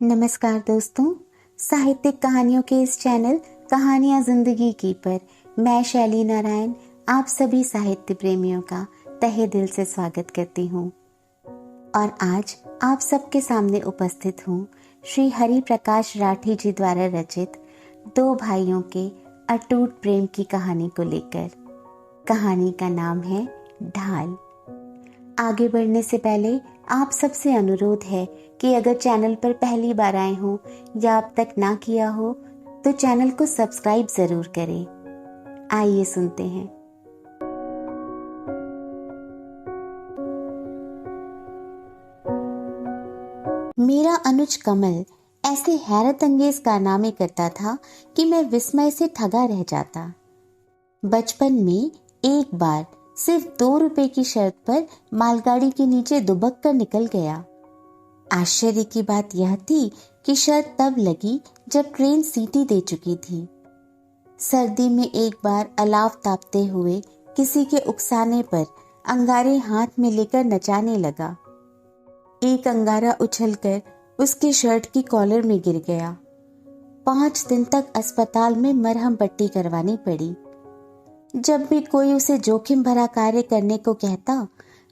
नमस्कार दोस्तों, साहित्यिक कहानियों के इस चैनल कहानियां जिंदगी की पर मैं शैली नारायण आप सभी साहित्य प्रेमियों का तहे दिल से स्वागत करती हूँ। और आज आप सबके सामने उपस्थित हूँ श्री हरि प्रकाश राठी जी द्वारा रचित दो भाइयों के अटूट प्रेम की कहानी को लेकर। कहानी का नाम है ढाल। आगे बढ़ने से पहले आप सबसे अनुरोध है कि अगर चैनल पर पहली बार आए हो या अब तक ना किया हो तो चैनल को सब्सक्राइब जरूर करें। आइए सुनते हैं। मेरा अनुज कमल ऐसे हैरत अंगेज कारनामे करता था कि मैं विस्मय से ठगा रह जाता। बचपन में एक बार सिर्फ 2 रुपए की शर्त पर मालगाड़ी के नीचे दुबक कर निकल गया। आश्चर्य की बात यह थी कि शर्त तब लगी जब ट्रेन सीटी दे चुकी थी। सर्दी में एक बार अलाव तापते हुए किसी के उकसाने पर अंगारे हाथ में लेकर नचाने लगा। एक अंगारा उछलकर उसके शर्ट की कॉलर में गिर गया। 5 दिन तक अस्पताल में मरहम पट्टी करवानी पड़ी। जब भी कोई उसे जोखिम भरा कार्य करने को कहता,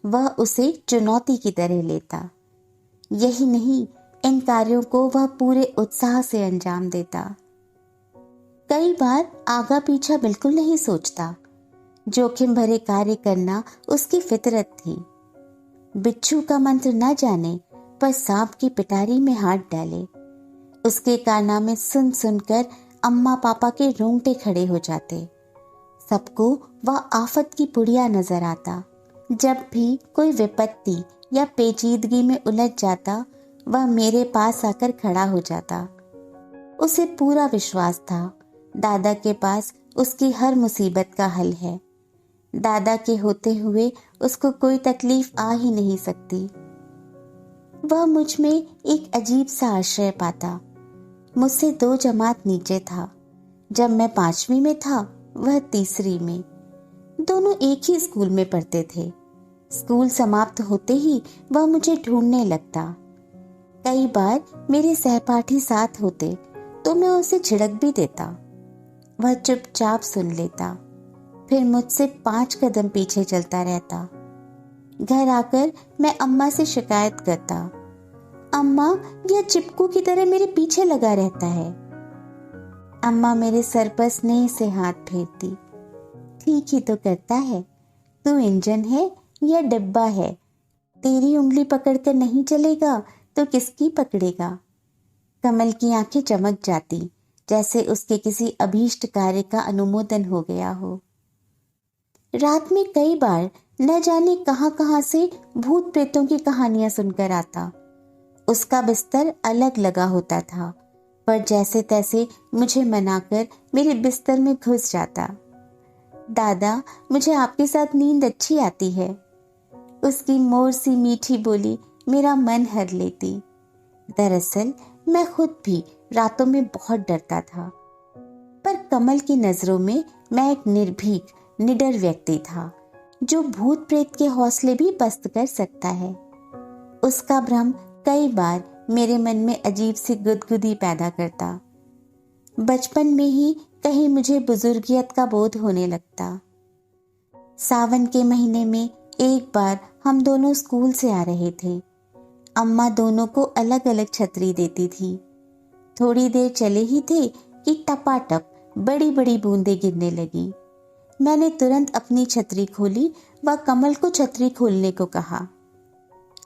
वह उसे चुनौती की तरह लेता। यही नहीं, इन कार्यों को वह पूरे उत्साह से अंजाम देता। कई बार आगा पीछा बिल्कुल नहीं सोचता। जोखिम भरे कार्य करना उसकी फितरत थी। बिच्छू का मंत्र न जाने पर सांप की पिटारी में हाथ डाले। उसके कारनामे सुन सुनकर अम्मा पापा के रोंगटे खड़े हो जाते। सबको वह आफत की पुड़िया नजर आता। जब भी कोई विपत्ति या पेचीदगी में उलझ जाता, वह मेरे पास आकर खड़ा हो जाता। उसे पूरा विश्वास था दादा के पास उसकी हर मुसीबत का हल है। दादा के होते हुए उसको कोई तकलीफ आ ही नहीं सकती। वह मुझ में एक अजीब सा आश्रय पाता। मुझसे 2 जमात नीचे था। जब मैं 5वीं में था, वह 3री में। दोनों एक ही स्कूल में पढ़ते थे। स्कूल समाप्त होते ही वह मुझे ढूंढने लगता। कई बार मेरे सहपाठी साथ होते तो मैं उसे झिड़क भी देता। वह चुपचाप सुन लेता, फिर मुझसे 5 कदम पीछे चलता रहता। घर आकर मैं अम्मा से शिकायत करता, अम्मा, यह चिपकू की तरह मेरे पीछे लगा रहता है। अम्मा मेरे सर पर स्नेह से हाथ फेरती। ठीक ही तो करता है, तू इंजन है या डिब्बा है? तेरी उंगली पकड़कर नहीं चलेगा तो किसकी पकड़ेगा? कमल की आंखें चमक जाती, जैसे उसके किसी अभीष्ट कार्य का अनुमोदन हो गया हो। रात में कई बार न जाने कहां से भूत प्रेतों की कहानियां सुनकर आता। उसका बिस्तर अलग लगा होता था, पर जैसे तैसे मुझे मनाकर मेरे बिस्तर में घुस जाता। दादा, मुझे आपके साथ नींद अच्छी आती है। उसकी मोर सी मीठी बोली मेरा मन हर लेती। दरअसल मैं खुद भी रातों में बहुत डरता था, पर कमल की नजरों में मैं एक निर्भीक, निडर व्यक्ति था जो भूत प्रेत के हौसले भी पस्त कर सकता है। उसका भ्रम कई बार मेरे मन में अजीब सी गुदगुदी पैदा करता। बचपन में ही कहीं मुझे बुजुर्गियत का बोध होने लगता। सावन के महीने में एक बार हम दोनों स्कूल से आ रहे थे। अम्मा दोनों को अलग अलग छतरी देती थी। थोड़ी देर चले ही थे कि टपाटप बड़ी बड़ी बूंदें गिरने लगी। मैंने तुरंत अपनी छतरी खोली व कमल को छतरी खोलने को कहा।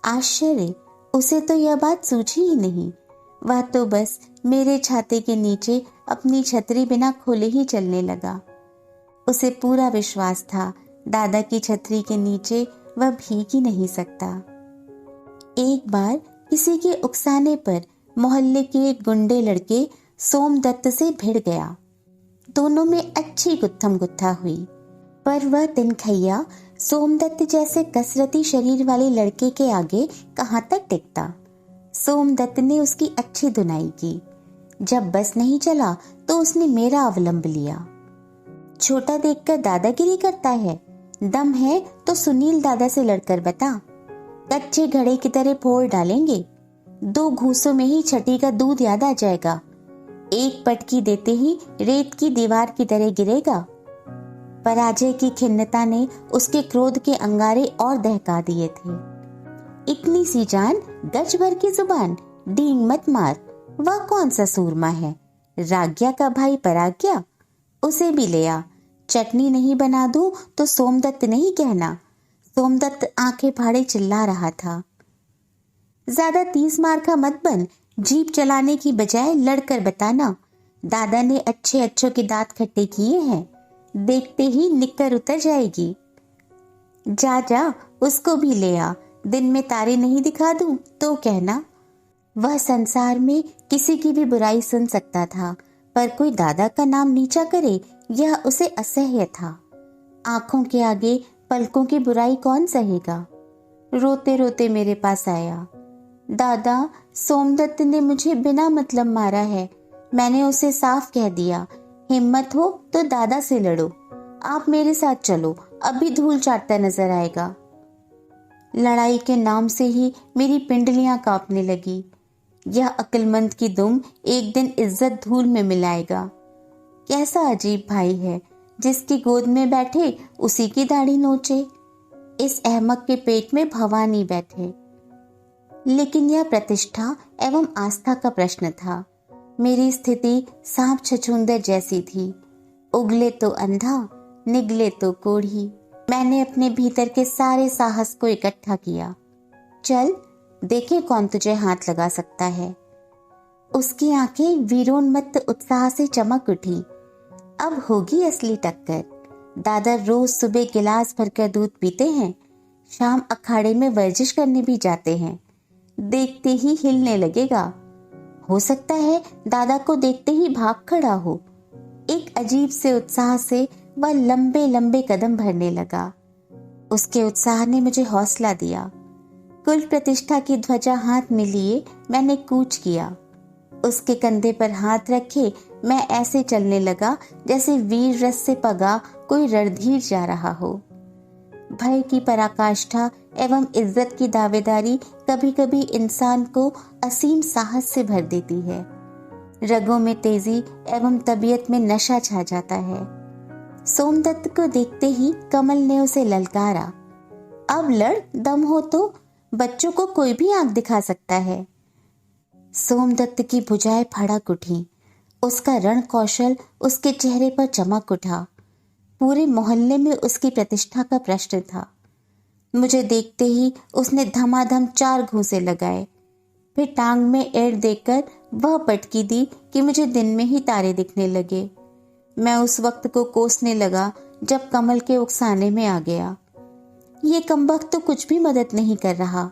आश्चर्य, उसे तो यह बात सूझी ही नहीं। वह तो बस मेरे छाते के नीचे अपनी छतरी बिना खोले ही चलने लगा। उसे पूरा विश्वास था दादा की छतरी के नीचे वह भीग ही नहीं सकता। एक बार किसी के उकसाने पर मोहल्ले के एक गुंडे लड़के सोमदत्त से भिड़ गया। दोनों में अच्छी गुत्थम गुत्था हुई, पर वह तिनखैया सोमदत्त जैसे कसरती शरीर वाले लड़के के आगे कहां तक टिकता। सोमदत्त ने उसकी अच्छी धुनाई की। जब बस नहीं चला तो उसने मेरा अवलंब लिया। छोटा देखकर दादागिरी करता है? दम है तो सुनील दादा से लड़कर बता, कच्चे घड़े की तरह फोड़ डालेंगे। 2 घूंसों में ही छठी का दूध याद आ जाएगा। एक पटकी देते ही रेत की दीवार की तरह गिरेगा। पराजय की खिन्नता ने उसके क्रोध के अंगारे और दहका दिए थे। इतनी सी जान, गज भर की जुबान, डींग मत मार। वह कौन सा सूरमा है? राज्ञा का भाई पराज्ञा, उसे भी ले आ। चटनी नहीं बना दूं तो सोमदत्त नहीं कहना। सोमदत्त आंखें फाड़े चिल्ला रहा था। ज्यादा 30 मार का मत बन। जीप चलाने की बजाय लड़कर बताना। दादा ने अच्छे अच्छों के दांत खट्टे किए हैं, देखते ही निक्कर उतर जाएगी। जा जा, उसको भी ले आ। दिन में तारे नहीं दिखा दूं तो कहना। वह संसार में किसी की भी बुराई सुन सकता था, पर कोई दादा का नाम नीचा करे यह उसे असह्य था। आंखों के आगे पलकों की बुराई कौन सहेगा? रोते रोते मेरे पास आया। दादा, सोमदत्त ने मुझे बिना मतलब मारा है। मैंने उसे साफ कह दिया, हिम्मत हो तो दादा से लड़ो। आप मेरे साथ चलो, अभी धूल चाटता नजर आएगा। लड़ाई के नाम से ही मेरी पिंडलियां कांपने लगी। यह अक्लमंद की दुम एक दिन इज्जत धूल में मिलाएगा। कैसा अजीब भाई है, जिसकी गोद में बैठे उसी की दाढ़ी नोचे। इस अहमक के पेट में भवानी बैठे। लेकिन यह प्रतिष्ठा एवं आस्था का प्रश्न था। मेरी स्थिति सांप छछूंदर जैसी थी। उगले तो अंधा, निगले तो कोढ़ी। मैंने अपने भीतर के सारे साहस को इकट्ठा किया। चल देखे कौन तुझे हाथ लगा सकता है। उसकी आंखें वीरोन्मत्त उत्साह से चमक उठी। अब होगी असली टक्कर। दादा रोज सुबह गिलास भरकर दूध पीते हैं, शाम अखाड़े में वर्जिश करने भी जाते हैं। देखते ही हिलने लगेगा। हो सकता है दादा को देखते ही भाग खड़ा हो। एक अजीब से उत्साह से वह लंबे लंबे कदम भरने लगा। उसके उत्साह ने मुझे हौसला दिया। कुल प्रतिष्ठा की ध्वजा हाथ में लिए मैंने कूच किया। उसके कंधे पर हाथ रखे मैं ऐसे चलने लगा जैसे वीर रस से पगा कोई रणधीर जा रहा हो। भय की पराकाष्ठा एवं इज्जत की दावेदारी कभी कभी इंसान को असीम साहस से भर देती है। रगों में तेजी एवं तबीयत में नशा छा जाता है। सोमदत्त को देखते ही कमल ने उसे ललकारा। अब लड़, दम हो तो। बच्चों को कोई भी आंख दिखा सकता है। सोमदत्त की भुजाएं फड़क उठी। उसका रण कौशल उसके चेहरे पर चमक उठा। पूरे मोहल्ले में उसकी प्रतिष्ठा का प्रश्न था। मुझे देखते ही उसने धमाधम 4 घूंसे लगाए। फिर टांग में एड़ देकर वह पटकी दी कि मुझे दिन में ही तारे दिखने लगे। मैं उस वक्त को कोसने लगा जब कमल के उकसाने में आ गया। ये कमबख्त तो कुछ भी मदद नहीं कर रहा।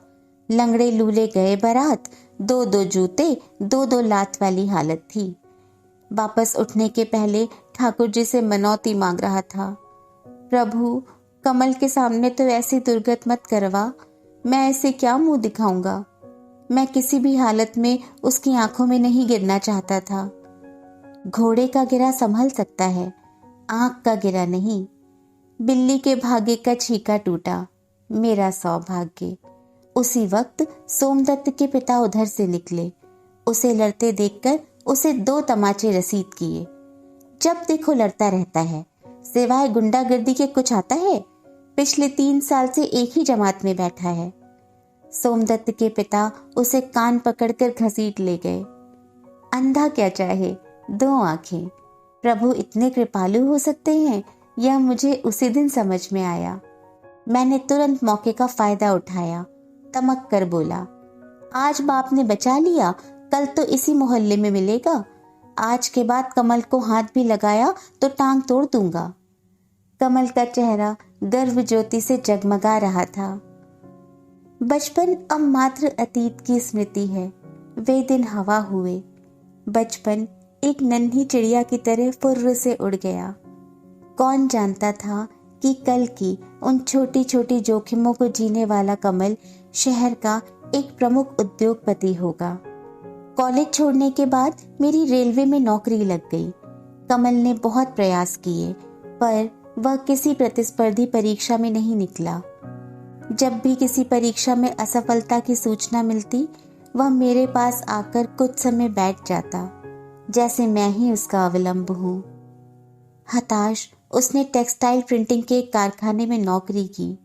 लंगड़े लूले गए बारात, 2-2 जूते, 2-2 लात वाली हालत थी। वापस उठने के पहले ठाकुर जी से मनौती मांग रहा था। प्रभु, कमल के सामने तो ऐसी दुर्गत मत करवा। मैं ऐसे क्या मुंह दिखाऊंगा? मैं किसी भी हालत में उसकी आंखों में नहीं गिरना चाहता था। घोड़े का गिरा संभल सकता है, आंख का गिरा नहीं। बिल्ली के भागे का छीका टूटा, मेरा सौभाग्य। उसी वक्त सोमदत्त के पिता उधर से निकले। उसे लड़ते देखकर उसे 2 तमाचे रसीद किए। जब देखो लड़ता रहता है, सिवाय गुंडागर्दी के कुछ आता है? पिछले 3 साल से एक ही जमात में बैठा है। सोमदत्त के पिता उसे कान पकड़कर घसीट ले गए। अंधा क्या चाहे, 2 आंखें। प्रभु इतने कृपालु हो सकते हैं, यह मुझे उसी दिन समझ में आया। मैंने तुरंत मौके का फायदा उठाया। तमक कर बोला, आज बाप ने बचा लिया, कल तो इसी मोहल्ले में मिलेगा। आज के बाद कमल को हाथ भी लगाया तो टांग तोड़ दूंगा। कमल का चेहरा गर्व ज्योति से जगमगा रहा था। बचपन अब मात्र अतीत की स्मृति है। वे दिन हवा हुए। बचपन एक नन्ही चिड़िया की तरह फुर्र से उड़ गया। कौन जानता था कि कल की उन छोटी छोटी जोखिमों को जीने वाला कमल शहर का एक प्रमुख उद्योगपति होगा। कॉलेज छोड़ने के बाद मेरी रेलवे में नौकरी लग गई। कमल ने बहुत प्रयास किए, पर वह किसी प्रतिस्पर्धी परीक्षा में नहीं निकला। जब भी किसी परीक्षा में असफलता की सूचना मिलती, वह मेरे पास आकर कुछ समय बैठ जाता, जैसे मैं ही उसका अवलंब हूँ। हताश उसने टेक्सटाइल प्रिंटिंग के एक कारखाने में नौकरी की।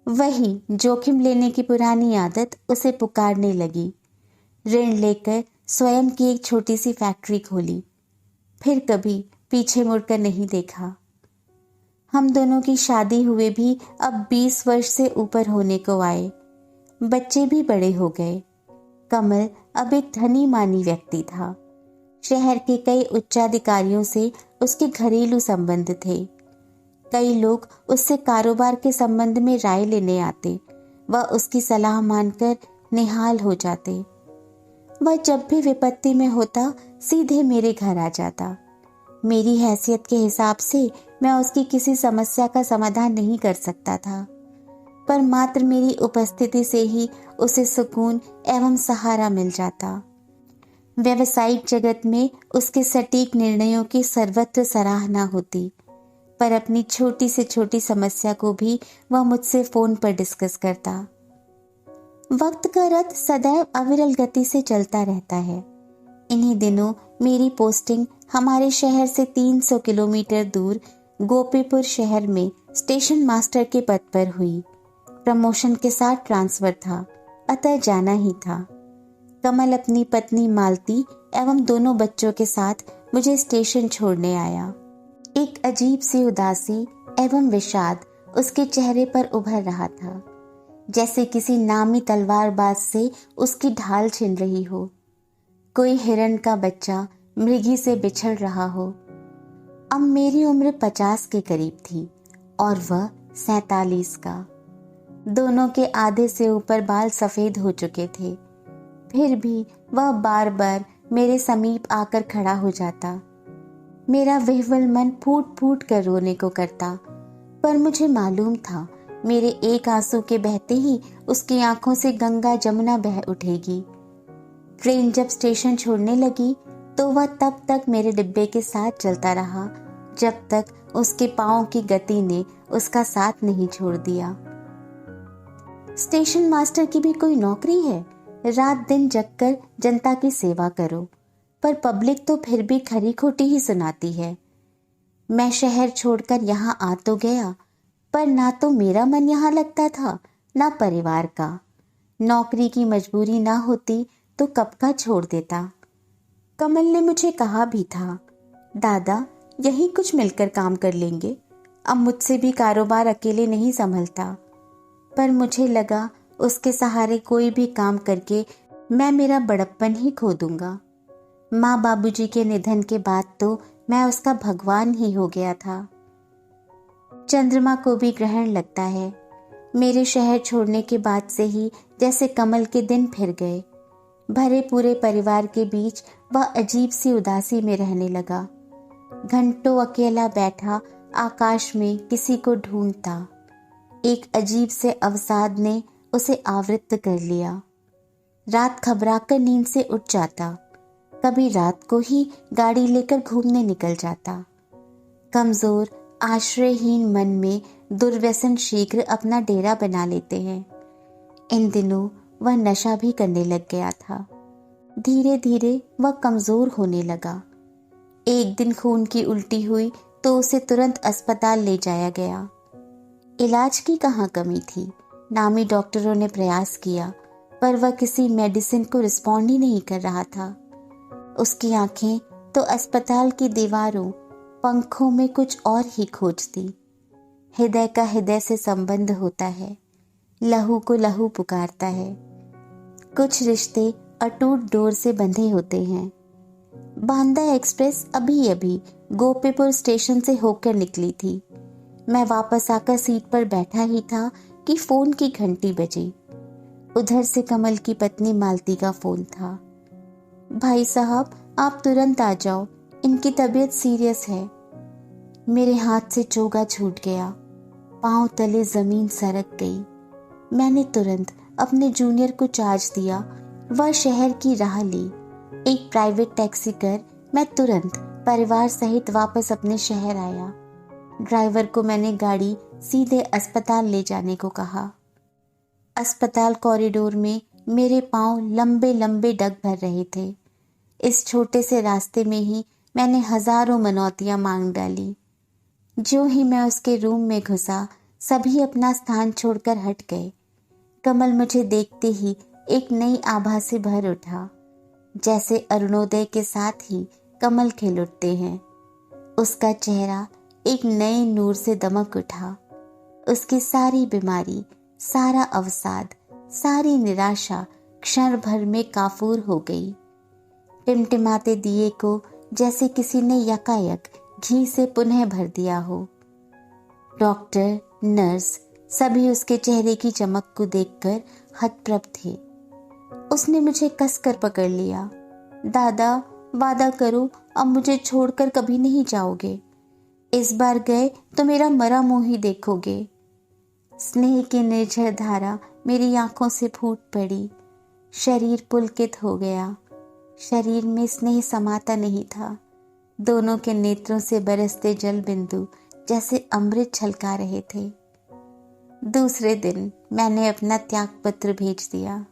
वही जोखिम लेने की पुरानी आदत उसे पुकारने लगी। ऋण लेकर स्वयं की एक छोटी सी फैक्ट्री खोली, फिर कभी पीछे मुड़कर नहीं देखा। हम दोनों की शादी हुए भी अब 20 वर्ष से ऊपर होने को आए। बच्चे भी बड़े हो गए। कमल अब एक धनी मानी व्यक्ति था। शहर के कई उच्चाधिकारियों से उसके घरेलू संबंध थे। कई लोग उससे कारोबार के संबंध में राय लेने आते, वह उसकी सलाह मानकर निहाल हो जाते। वह जब भी विपत्ति में होता सीधे मेरे घर आ जाता। मेरी हैसियत के हिसाब से मैं उसकी किसी समस्या का समाधान नहीं कर सकता था, पर मात्र मेरी उपस्थिति से ही उसे सुकून एवं सहारा मिल जाता। व्यावसायिक जगत में उसके सटीक निर्णयों की सर्वत्र सराहना होती, पर अपनी छोटी से छोटी समस्या को भी वह मुझसे फोन पर डिस्कस करता। वक्त का रथ सदैव अविरल गति से चलता रहता है। इन्हीं दिनों मेरी पोस्टिंग हमारे शहर से 300 किलोमीटर दूर गोपीपुर शहर में स्टेशन मास्टर के पद पर हुई। प्रमोशन के साथ ट्रांसफर था, अतः जाना ही था। कमल अपनी पत्नी मालती एवं दोनों बच्चों के साथ मुझे स्टेशन छोड़ने आया। एक अजीब सी उदासी एवं विषाद उसके चेहरे पर उभर रहा था, जैसे किसी नामी तलवारबाज से उसकी ढाल छिन रही हो। कोई हिरण का बच्चा मृगी से बिछड़ रहा हो। अब मेरी उम्र 50 के करीब थी और वह 47 का। दोनों के आधे से ऊपर बाल सफेद हो चुके थे, फिर भी वह बार बार मेरे समीप आकर खड़ा हो जाता। मेरा विह्वल मन फूट फूट कर रोने को करता, पर मुझे मालूम था मेरे एक आंसू के बहते ही उसकी आंखों से गंगा जमुना बह उठेगी। ट्रेन जब स्टेशन छोड़ने लगी तो वह तब तक मेरे डिब्बे के साथ चलता रहा जब तक उसके पांव की गति ने उसका साथ नहीं छोड़ दिया। स्टेशन मास्टर की भी कोई नौकरी है? रात दिन जगकर जनता की सेवा करो, पर पब्लिक तो फिर भी खरी खोटी ही सुनाती है। मैं शहर छोड़कर यहाँ आ तो गया, पर ना तो मेरा मन यहाँ लगता था, ना परिवार का। नौकरी की मजबूरी ना होती तो कब का छोड़ देता। कमल ने मुझे कहा भी था, दादा यही कुछ मिलकर काम कर लेंगे, अब मुझसे भी कारोबार अकेले नहीं संभलता। पर मुझे लगा उसके सहारे कोई भी काम करके मैं मेरा बड़प्पन ही खो दूंगा। माँ बाबूजी के निधन के बाद तो मैं उसका भगवान ही हो गया था। चंद्रमा को भी ग्रहण लगता है। मेरे शहर छोड़ने के बाद से ही जैसे कमल के दिन फिर गए। भरे पूरे परिवार के बीच वह अजीब सी उदासी में रहने लगा। घंटों अकेला बैठा आकाश में किसी को ढूंढता। एक अजीब से अवसाद ने उसे आवृत्त कर लिया। रात घबराकर नींद से उठ जाता, कभी रात को ही गाड़ी लेकर घूमने निकल जाता। कमजोर आश्रयहीन मन में दुर्व्यसन शीघ्र अपना डेरा बना लेते हैं। इन दिनों वह नशा भी करने लग गया था। धीरे धीरे वह कमजोर होने लगा। एक दिन खून की उल्टी हुई तो उसे तुरंत अस्पताल ले जाया गया। इलाज की कहाँ कमी थी। नामी डॉक्टरों ने प्रयास किया, पर वह किसी मेडिसिन को रिस्पॉन्ड ही नहीं कर रहा था। उसकी आंखें तो अस्पताल की दीवारों पंखों में कुछ और ही खोजती। हृदय का हृदय से संबंध होता है, लहू को लहू पुकारता है। कुछ रिश्ते अटूट डोर से बंधे होते हैं। बांदा एक्सप्रेस अभी अभी गोपीपुर स्टेशन से होकर निकली थी। मैं वापस आकर सीट पर बैठा ही था कि फोन की घंटी बजी। उधर से कमल की पत्नी मालती का फोन था। भाई साहब आप तुरंत आ जाओ, इनकी तबीयत सीरियस है। मेरे हाथ से चोगा छूट गया, पांव तले जमीन सरक गई। मैंने तुरंत अपने जूनियर को चार्ज दिया। वह शहर की राह ली। एक प्राइवेट टैक्सी कर मैं तुरंत परिवार सहित वापस अपने शहर आया। ड्राइवर को मैंने गाड़ी सीधे अस्पताल ले जाने को कहा। अस्पताल कॉरिडोर में मेरे पांव लंबे लंबे डग भर रहे थे। इस छोटे से रास्ते में ही मैंने हजारों मनौतियां मांग डाली। जो ही मैं उसके रूम में घुसा, सभी अपना स्थान छोड़कर हट गए। कमल मुझे देखते ही एक नई आभा से भर उठा। जैसे अरुणोदय के साथ ही कमल खिल उठते हैं। उसका चेहरा एक नए नूर से दमक उठा। उसकी सारी बीमारी, सारा अवसाद, सारी निराशा क्षण भर में काफूर हो गई। टिमटिमाते दिए को जैसे किसी ने यकायक घी से पुनः भर दिया हो। डॉक्टर, नर्स सभी उसके चेहरे की चमक को देखकर हतप्रभ थे। उसने मुझे कसकर पकड़ लिया। दादा, वादा करो, अब मुझे छोड़कर कभी नहीं जाओगे। इस बार गए तो मेरा मरा मुंह ही देखोगे। स्नेह की निर्झर धारा मेरी आंखों से फूट पड़ी। शरीर पुलकित हो गया। शरीर में स्नेह समाता नहीं था। दोनों के नेत्रों से बरसते जल बिंदु जैसे अमृत छलका रहे थे। दूसरे दिन मैंने अपना त्याग पत्र भेज दिया।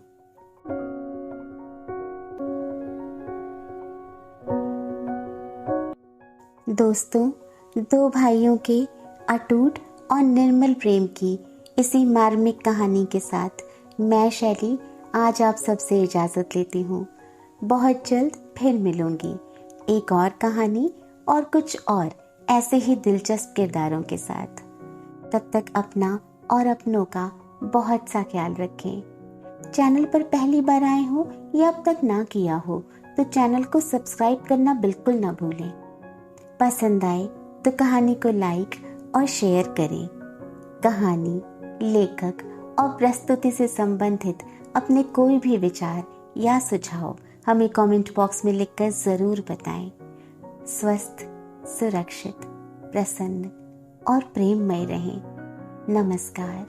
दोस्तों, दो भाइयों के अटूट और निर्मल प्रेम की इसी मार्मिक कहानी के साथ मैं शैली आज आप सबसे इजाज़त लेती हूँ। बहुत जल्द फिर मिलूंगी एक और कहानी और कुछ और ऐसे ही दिलचस्प किरदारों के साथ। तब तक अपना और अपनों का बहुत सा ख्याल रखें। चैनल पर पहली बार आए हो या अब तक ना किया हो तो चैनल को सब्सक्राइब करना बिल्कुल ना भूलें। पसंद आए तो कहानी को लाइक और शेयर करें। कहानी, लेखक और प्रस्तुति से संबंधित अपने कोई भी विचार या सुझाव हमें कमेंट बॉक्स में लिखकर ज़रूर बताएं। स्वस्थ, सुरक्षित, प्रसन्न और प्रेममय रहें। नमस्कार।